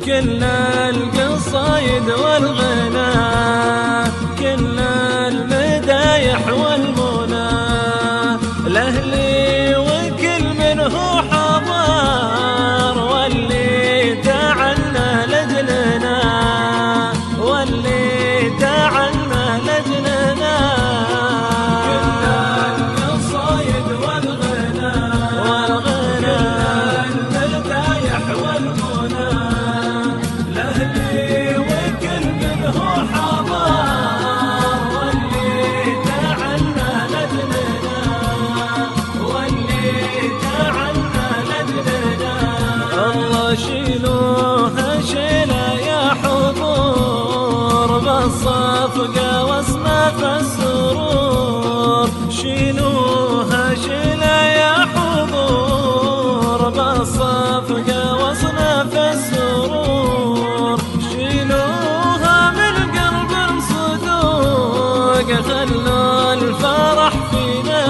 كل القصايد والغنى، كل المدايح والمنى، لأهلي وكل منه حضار، واللي تعنى لجلنا، واللي تعنى لجلنا. كل القصايد والغنى، والغنى المدايح والمنى، لأهلي وكل منه حضار، واللي تعنى لجلنا، واللي تعنى لجلنا. الله شيلوها شيلة يا حضور، بالصفقة واصناف السرور، شيلوها شيلة يا حضور، بالصفقة واصناف السرور، شيلوها من قلب صدوق، خلوا الفرح فينا